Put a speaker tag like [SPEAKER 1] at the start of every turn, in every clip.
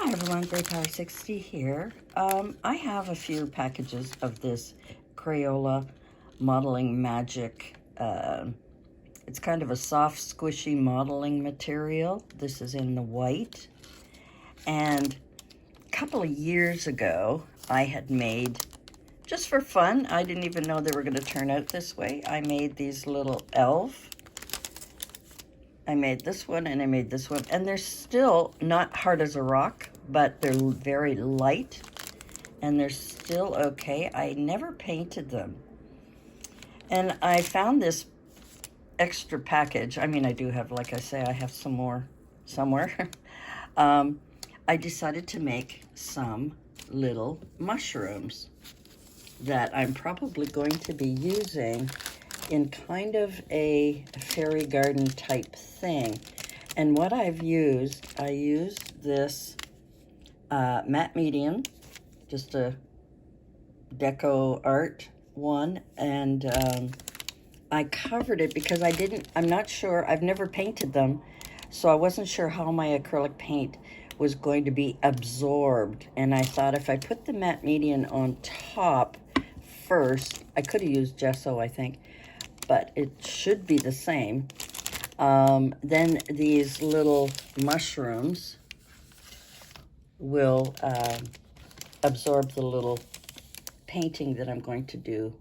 [SPEAKER 1] Hi everyone, Grey Power 60 here. I have a few packages of this Crayola Modeling Magic. It's kind of a soft, squishy modeling material. This is in the white. And a couple of years ago, I had made, just for fun, I didn't even know they were going to turn out this way. I made these little elf. I made this one and I made this one, and they're still not hard as a rock, but they're very light and they're still okay. I never painted them. And I found this extra package. I mean, I do have, like I say, I have some more somewhere. I decided to make some little mushrooms that I'm probably going to be using in kind of a fairy garden type thing. And what I've used, I used this matte medium, just a deco art one, and I covered it because I'm not sure, I've never painted them, so I wasn't sure how my acrylic paint was going to be absorbed. And I thought if I put the matte medium on top first, I could have used gesso, I think, but it should be the same. Then these little mushrooms will absorb the little painting that I'm going to do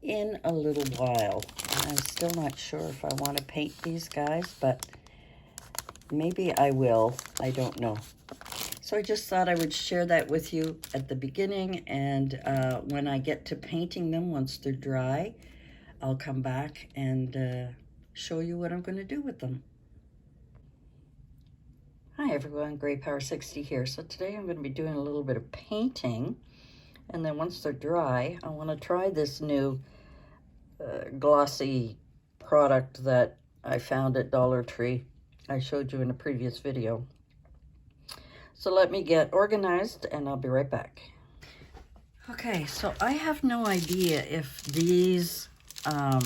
[SPEAKER 1] in a little while. I'm still not sure if I want to paint these guys, but maybe I will. I don't know. So I just thought I would share that with you at the beginning, and when I get to painting them, once they're dry, I'll come back and show you what I'm going to do with them. Hi everyone, Grey Power 60 here. So today I'm going to be doing a little bit of painting, and then once they're dry, I want to try this new glossy product that I found at Dollar Tree. I showed you in a previous video. So let me get organized and I'll be right back. Okay, so I have no idea if these, I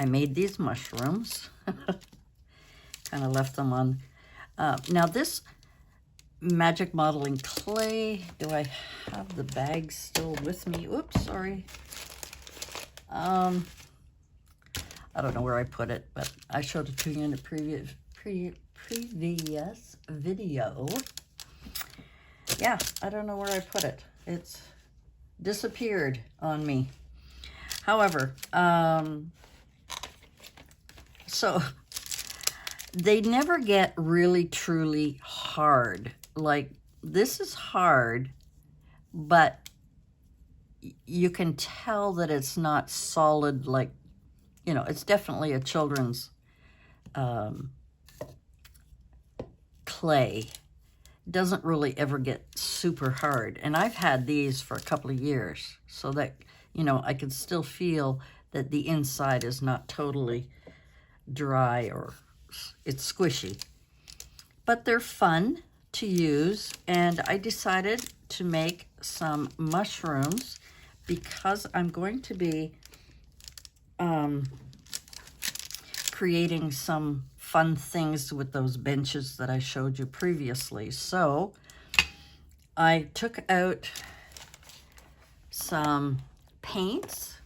[SPEAKER 1] made these mushrooms, kind of left them on. Now this magic modeling clay, do I have the bag still with me? Oops, sorry. I don't know where I put it, but I showed it to you in a previous video. Yeah, I don't know where I put it. It's disappeared on me. However, so they never get really truly hard. Like, this is hard, but you can tell that it's not solid, like, you know, it's definitely a children's clay. Doesn't really ever get super hard. And I've had these for a couple of years, so that, you know, I can still feel that the inside is not totally dry or it's squishy. But they're fun to use, and I decided to make some mushrooms because I'm going to be creating some fun things with those benches that I showed you previously. So I took out some paints.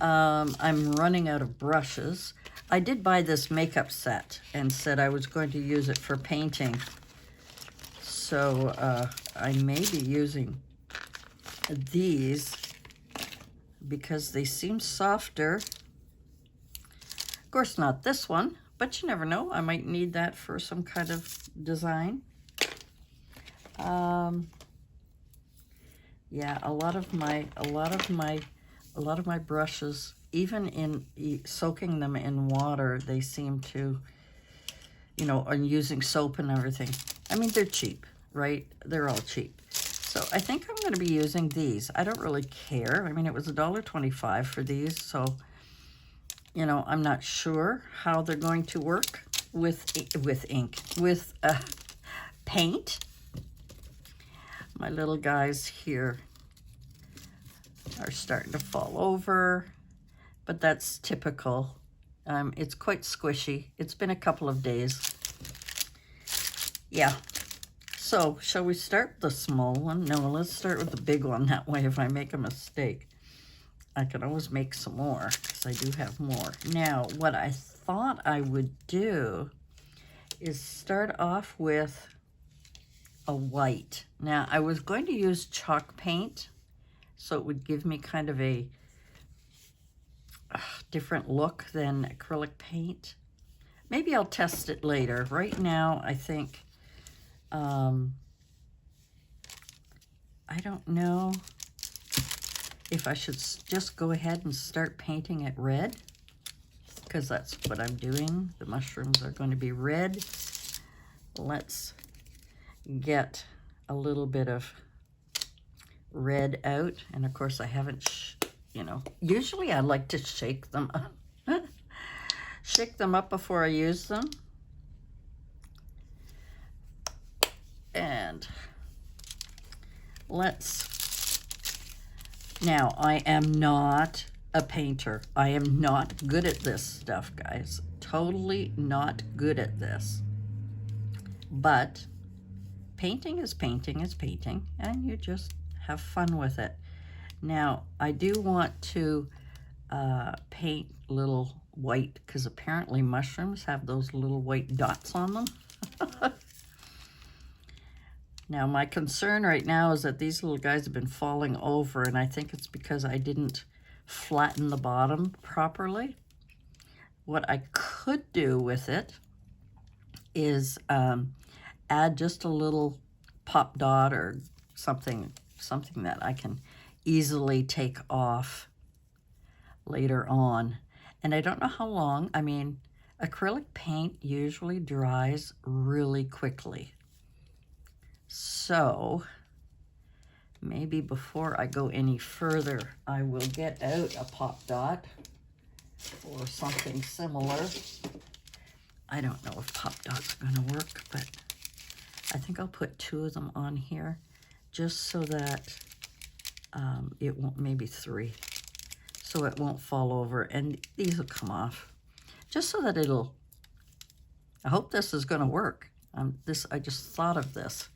[SPEAKER 1] I'm running out of brushes. I did buy this makeup set and said I was going to use it for painting. So I may be using these because they seem softer. Of course, not this one, but you never know. I might need that for some kind of design. Yeah, a lot of my brushes, even in soaking them in water, they seem to, you know, and using soap and everything. I mean, they're cheap, right? They're all cheap. So I think I'm going to be using these. I don't really care. I mean, it was $1.25 for these, so, you know, I'm not sure how they're going to work with paint. My little guys here are starting to fall over, but that's typical. It's quite squishy. It's been a couple of days. Yeah. So, shall we start with the small one? No, let's start with the big one. That way, if I make a mistake, I can always make some more, because I do have more. Now, what I thought I would do is start off with a white. Now, I was going to use chalk paint, so it would give me kind of a different look than acrylic paint. Maybe I'll test it later. Right now, I think, I don't know if I should just go ahead and start painting it red, because that's what I'm doing. The mushrooms are going to be red. Let's get a little bit of red out. And of course, I haven't, usually I like to shake them up. Shake them up before I use them. And now I am not a painter. I am not good at this stuff, guys. Totally not good at this. But painting is painting is painting, and you just have fun with it. Now, I do want to paint little white, because apparently mushrooms have those little white dots on them. Now, my concern right now is that these little guys have been falling over, and I think it's because I didn't flatten the bottom properly. What I could do with it is add just a little pop dot or something that I can easily take off later on. And I don't know how long. I mean, acrylic paint usually dries really quickly. So maybe before I go any further, I will get out a pop dot or something similar. I don't know if pop dot's going to work, but I think I'll put 2 of them on here just so that it won't, maybe 3, so it won't fall over, and these will come off. Just so that it'll, I hope this is going to work. I just thought of this.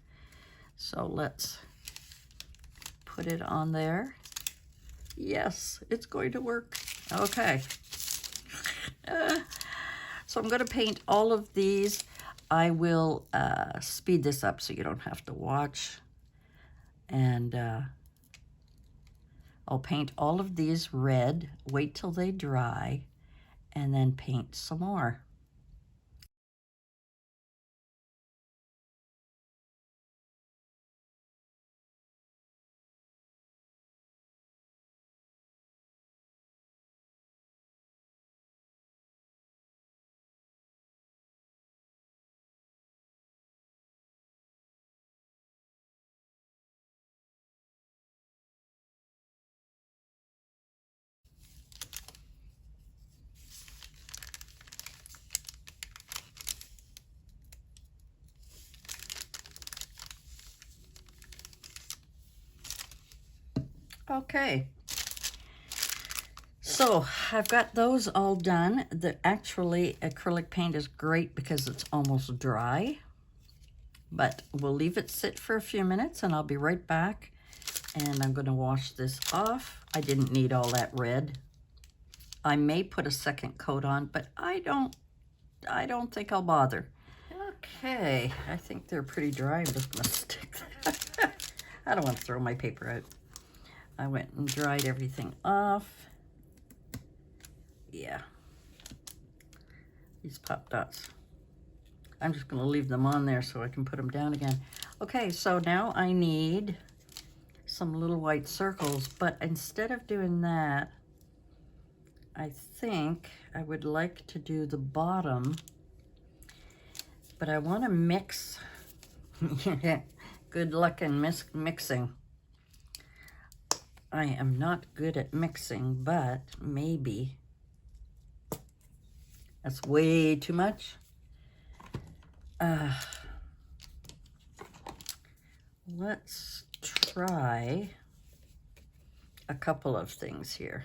[SPEAKER 1] So let's put it on there. Yes, it's going to work. Okay. So I'm going to paint all of these. I will speed this up so you don't have to watch. And I'll paint all of these red, wait till they dry, and then paint some more. Okay, so I've got those all done. Actually, acrylic paint is great because it's almost dry, but we'll leave it sit for a few minutes and I'll be right back. And I'm going to wash this off. I didn't need all that red. I may put a second coat on, but I don't think I'll bother. Okay, I think they're pretty dry. I'm just going to stick that. I don't want to throw my paper out. I went and dried everything off. Yeah. These pop dots. I'm just going to leave them on there so I can put them down again. Okay, so now I need some little white circles, but instead of doing that, I think I would like to do the bottom, but I want to mix. Good luck in mixing. I am not good at mixing, but maybe that's way too much. Let's try a couple of things here.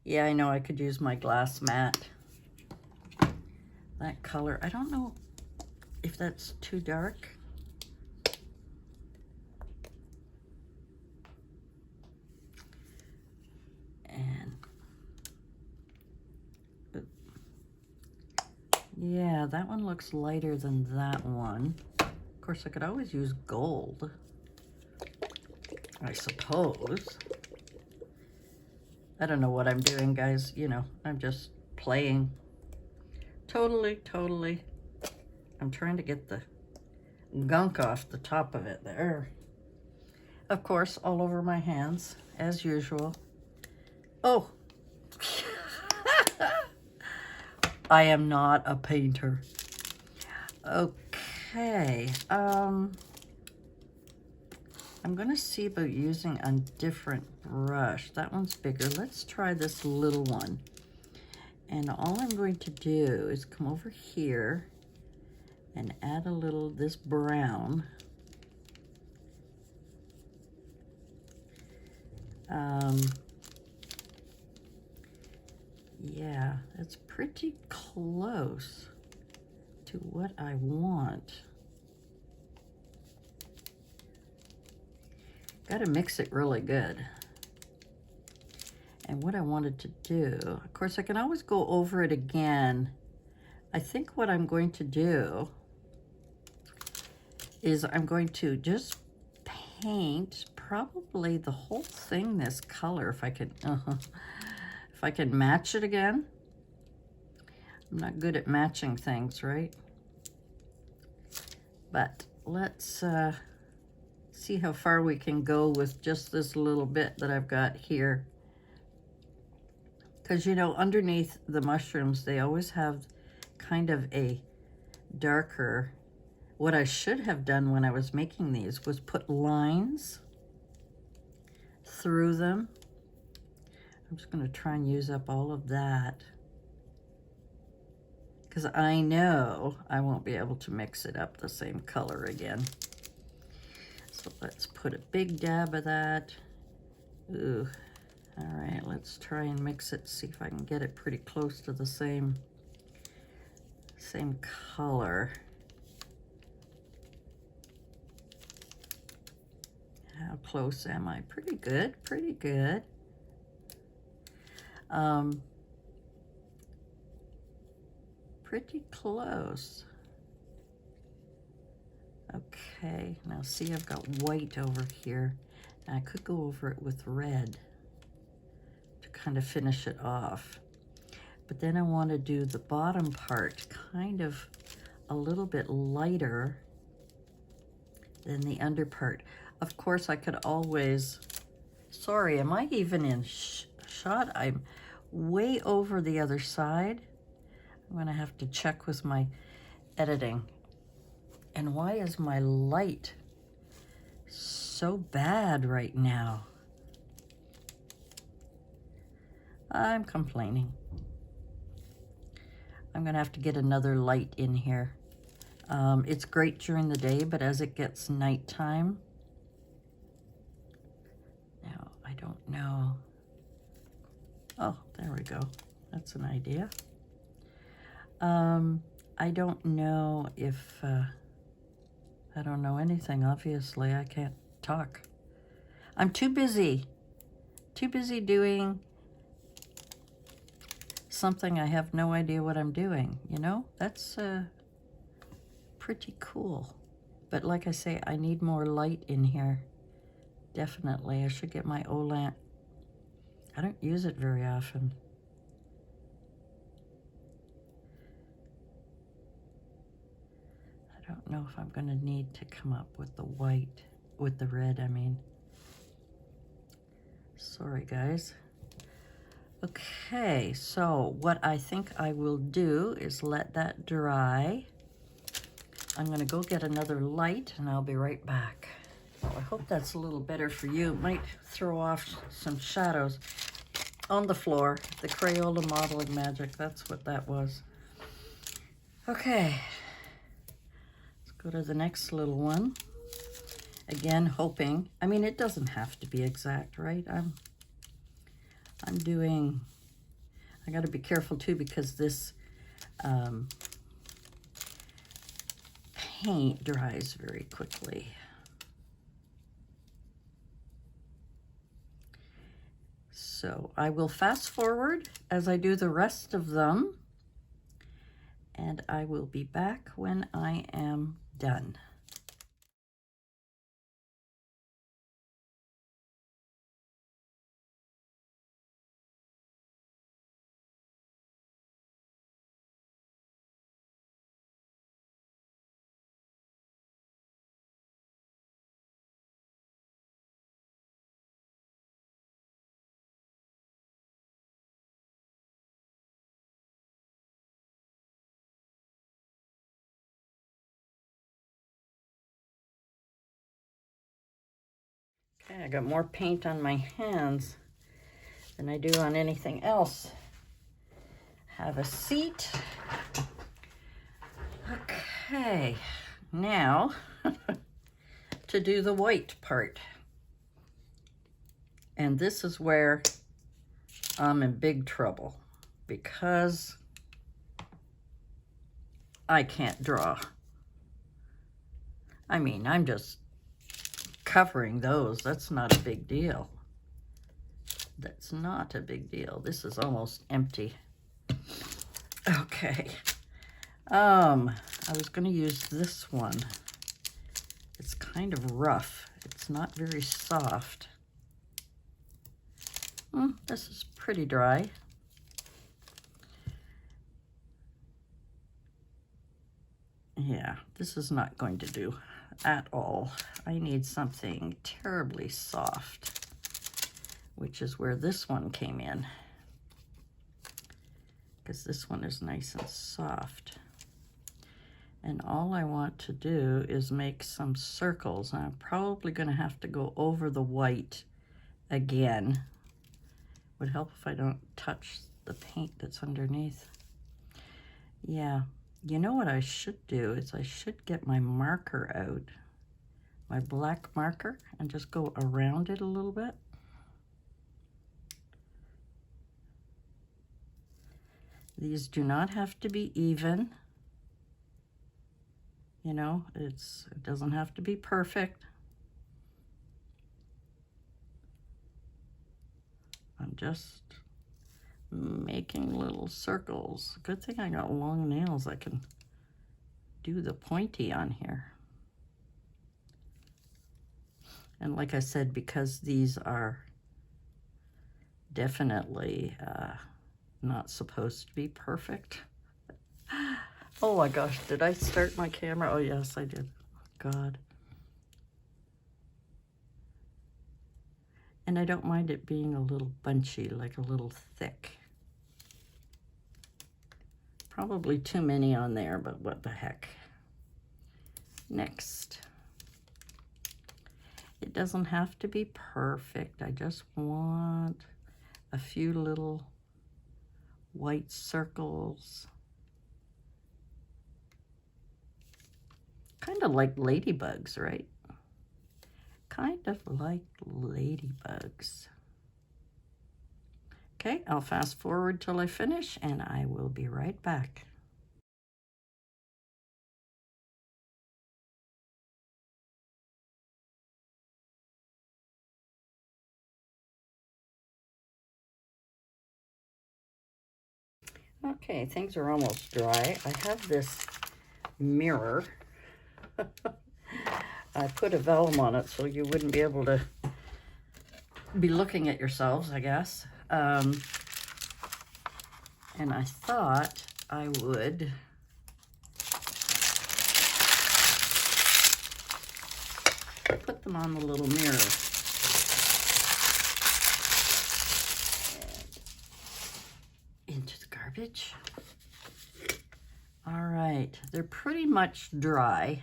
[SPEAKER 1] Yeah, I know I could use my glass mat. That color, I don't know. if that's too dark. And yeah, that one looks lighter than that one. Of course, I could always use gold, I suppose. I don't know what I'm doing, guys. You know, I'm just playing. Totally. I'm trying to get the gunk off the top of it there. Of course, all over my hands, as usual. Oh, I am not a painter. Okay, I'm gonna see about using a different brush. That one's bigger. Let's try this little one. And all I'm going to do is come over here and add a little this brown. Yeah, that's pretty close to what I want. Got to mix it really good. And what I wanted to do, of course, I can always go over it again. I think what I'm going to do is I'm going to just paint probably the whole thing this color if I could, if I can match it again. I'm not good at matching things, right? But let's see how far we can go with just this little bit that I've got here. Because, you know, underneath the mushrooms, they always have kind of a darker. What I should have done when I was making these was put lines through them. I'm just going to try and use up all of that, because I know I won't be able to mix it up the same color again. So let's put a big dab of that. Ooh. All right, let's try and mix it, see if I can get it pretty close to the same color. How close am I? Pretty good, pretty good. Pretty close. Okay, now see, I've got white over here. And I could go over it with red to kind of finish it off. But then I want to do the bottom part kind of a little bit lighter than the under part. Of course, I could always, sorry, am I even in shot? I'm way over the other side. I'm gonna have to check with my editing. And why is my light so bad right now? I'm complaining. I'm gonna have to get another light in here. It's great during the day, but as it gets nighttime, now I don't know. Oh, there we go. That's an idea. I don't know if, I don't know anything, obviously. I can't talk. I'm too busy doing something I have no idea what I'm doing, you know? That's pretty cool. But like I say, I need more light in here. Definitely. I should get my O-lamp. I don't use it very often. I don't know if I'm going to need to come up with the white, with the red, I mean. Sorry, guys. Okay, so what I think I will do is let that dry. I'm going to go get another light, and I'll be right back. Well, I hope that's a little better for you. It might throw off some shadows on the floor. The Crayola modeling magic, that's what that was. Okay. Go to the next little one. Again, hoping. I mean, it doesn't have to be exact, right? I'm doing. I got to be careful too, because this paint dries very quickly. So I will fast forward as I do the rest of them, and I will be back when I am done. Okay, I got more paint on my hands than I do on anything else. Have a seat. Okay, now to do the white part. And this is where I'm in big trouble because I can't draw. I mean, I'm just covering those. That's not a big deal. That's not a big deal. This is almost empty. Okay. I was going to use this one. It's kind of rough. It's not very soft. This is pretty dry. Yeah, this is not going to do at all. I need something terribly soft, which is where this one came in, because this one is nice and soft. And all I want to do is make some circles. I'm probably going to have to go over the white again. Would help if I don't touch the paint that's underneath. Yeah, you know what I should do is I should get my marker out, my black marker, and just go around it a little bit. These do not have to be even. You know, it doesn't have to be perfect. I'm just making little circles. Good thing I got long nails. I can do the pointy on here. And like I said, because these are definitely not supposed to be perfect. Oh my gosh, did I start my camera? Oh yes, I did. God. And I don't mind it being a little bunchy, like a little thick. Probably too many on there, but what the heck. Next. It doesn't have to be perfect. I just want a few little white circles. Kind of like ladybugs, right? Kind of like ladybugs. Okay, I'll fast forward till I finish and I will be right back. Okay, things are almost dry. I have this mirror. I put a vellum on it so you wouldn't be able to be looking at yourselves, I guess. And I thought I would put them on the little mirror. And into the garbage. All right, they're pretty much dry.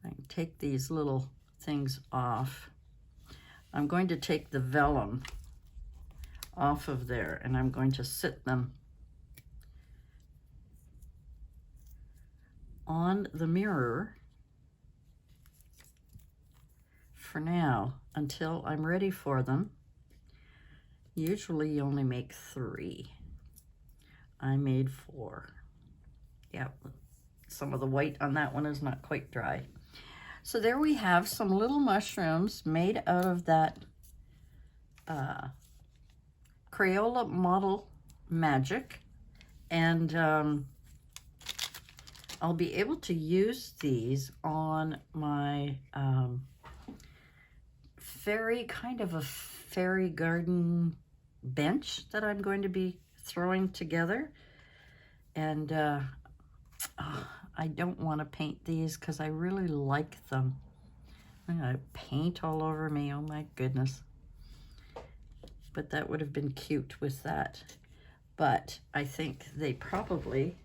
[SPEAKER 1] I can take these little things off. I'm going to take the vellum off of there and I'm going to sit them on the mirror for now until I'm ready for them. Usually you only make 3. I made 4. Yep, some of the white on that one is not quite dry. So there we have some little mushrooms made out of that Crayola Model Magic. And I'll be able to use these on my kind of a fairy garden bench that I'm going to be throwing together. And I don't want to paint these because I really like them. I'm going to paint all over me, oh my goodness. But that would have been cute with that. But I think they probably,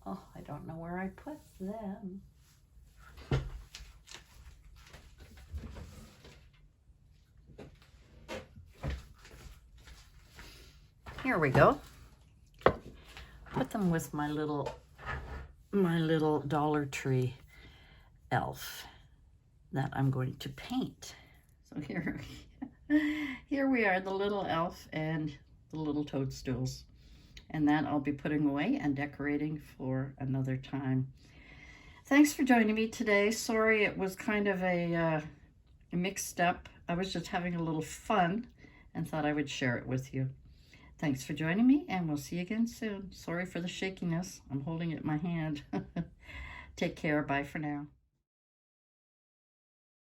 [SPEAKER 1] oh, I don't know where I put them. Here we go. Put them with my little Dollar Tree elf that I'm going to paint. So here we are, the little elf and the little toadstools. And that I'll be putting away and decorating for another time. Thanks for joining me today. Sorry it was kind of a mixed up. I was just having a little fun and thought I would share it with you. Thanks for joining me, and we'll see you again soon. Sorry for the shakiness. I'm holding it in my hand. Take care. Bye for now.